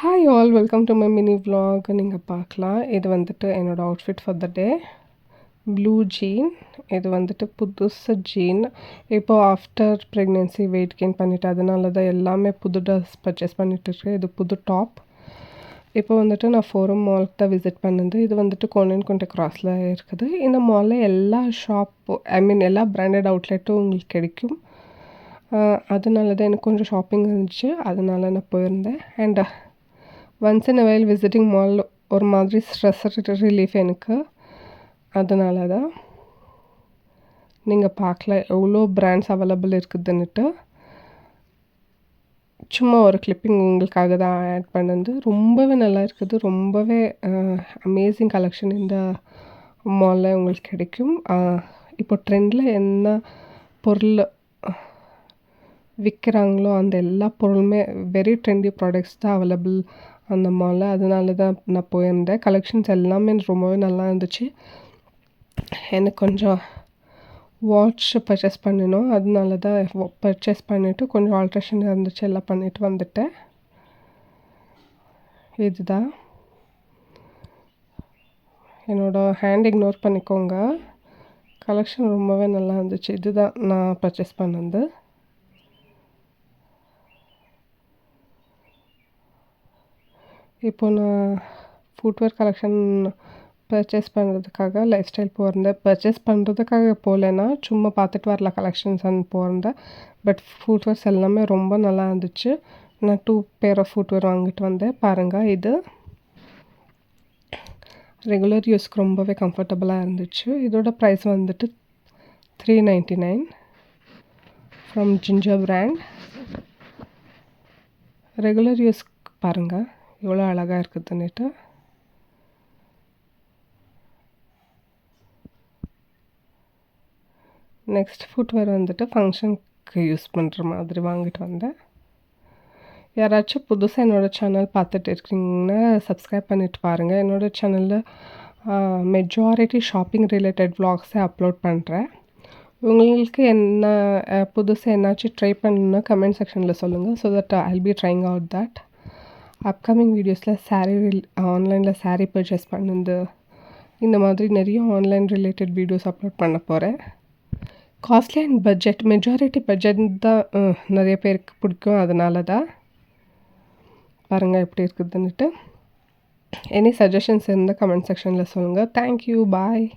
Hi all, welcome to my mini vlog. நீங்கள் பார்க்கலாம், இது வந்துட்டு என்னோடய outfit for the day. Blue gene, இது வந்துட்டு புதுசு ஜீன். இப்போது ஆஃப்டர் ப்ரெக்னென்சி வெயிட் கெயின் பண்ணிவிட்டு அதனால தான் எல்லாமே புது ட்ரெஸ் பர்ச்சேஸ் பண்ணிட்டுருக்கேன். இது புது டாப். இப்போ வந்துட்டு நான் ஃபோரம் மாலுக்கு தான் விசிட் பண்ணது. இது வந்துட்டு கோனன்குண்டை கிராஸில் இருக்குது. இந்த மாலில் எல்லா எல்லா பிராண்டட் அவுட்லெட்டும் உங்களுக்கு கிடைக்கும். அதனால தான் எனக்கு கொஞ்சம் ஷாப்பிங் இருந்துச்சு, அதனால நான் போயிருந்தேன். And once in a while visiting mall ஒரு மாதிரி ஸ்ட்ரெஸ் ரிலீஃப் எனக்கு. அதனால தான் நீங்கள் பார்க்கல எவ்வளோ பிராண்ட்ஸ் அவைலபிள் இருக்குதுன்னுட்டு. சும்மா ஒரு கிளிப்பிங் உங்களுக்காக தான் ஆட் பண்ணது. ரொம்பவே நல்லா இருக்குது. ரொம்பவே அமேசிங் கலெக்ஷன் இந்த மாலில் உங்களுக்கு கிடைக்கும். இப்போ ட்ரெண்டில் என்ன பொருள் விற்கிறாங்களோ அந்த எல்லா பொருளுமே வெரி ட்ரெண்டி ப்ராடக்ட்ஸ் தான் அவைலபிள் அந்த மாலில். அதனால தான் நான் போயிருந்தேன். கலெக்ஷன்ஸ் எல்லாமே ரொம்பவே நல்லா இருந்துச்சு. எனக்கு கொஞ்சம் வாட்ச் பர்ச்சேஸ் பண்ணணும், அதனால தான் பர்ச்சேஸ் பண்ணிவிட்டு கொஞ்சம் ஆல்ட்ரேஷன் இருந்துச்சு, எல்லாம் பண்ணிவிட்டு வந்துட்டேன். இதுதான் என்னோடய ஹேண்ட், இக்னோர் பண்ணிக்கோங்க. கலெக்ஷன் ரொம்பவே நல்லா இருந்துச்சு. இதுதான் நான் பர்ச்சேஸ் பண்ணது. இப்போ நான் ஃபுட்வேர் கலெக்ஷன் பர்ச்சேஸ் பண்ணுறதுக்காக லைஃப் ஸ்டைல் போயிருந்தேன். பர்ச்சேஸ் பண்ணுறதுக்காக போகலன்னா சும்மா பார்த்துட்டு வரலாம் கலெக்ஷன்ஸ் போயிருந்தேன். பட் ஃபுட்வேர்ஸ் எல்லாமே ரொம்ப நல்லா இருந்துச்சு. நான் 2 பேர் ஆஃப் ஃபுட்வேர் வாங்கிட்டு வந்தேன். பாருங்கள், இது ரெகுலர் யூஸ்க்கு ரொம்பவே கம்ஃபர்டபுளாக இருந்துச்சு. இதோட ப்ரைஸ் வந்துட்டு $399 ஃப்ரம் ஜிஞ்சர் பிராண்ட். ரெகுலர் யூஸ்க்கு பாருங்கள் எவ்வளோ அழகாக இருக்குதுன்னுட்டு. நெக்ஸ்ட் ஃபுட்வேர் வந்துட்டு ஃபங்க்ஷனுக்கு யூஸ் பண்ணுற மாதிரி வாங்கிட்டு வந்தேன். யாராச்சும் புதுசாக என்னோடய சேனல் பார்த்துட்டு இருக்கீங்கன்னா சப்ஸ்கிரைப் பண்ணிவிட்டு பாருங்கள். என்னோடய சேனலில் மெஜாரிட்டி ஷாப்பிங் ரிலேட்டட் vlogsஸை அப்லோட் பண்ணுறேன். உங்களுக்கு என்ன புதுசாக என்னாச்சும் ட்ரை பண்ணணுன்னா கமெண்ட் செக்ஷனில் சொல்லுங்கள். So that I'll be trying out that. Upcoming வீடியோஸில் ஆன்லைனில் சாரீ பர்ச்சேஸ் பண்ணது, இந்த மாதிரி நிறைய ஆன்லைன் ரிலேட்டட் வீடியோஸ் அப்லோட் பண்ண போகிறேன். Costly and budget, majority budget தான் நிறைய பேருக்கு பிடிக்கும். அதனால தான் பாருங்கள் எப்படி இருக்குதுன்னுட்டு. எனி சஜஷன்ஸ் இருந்தால் கமெண்ட் செக்ஷனில் சொல்லுங்கள். தேங்க்யூ, பாய்.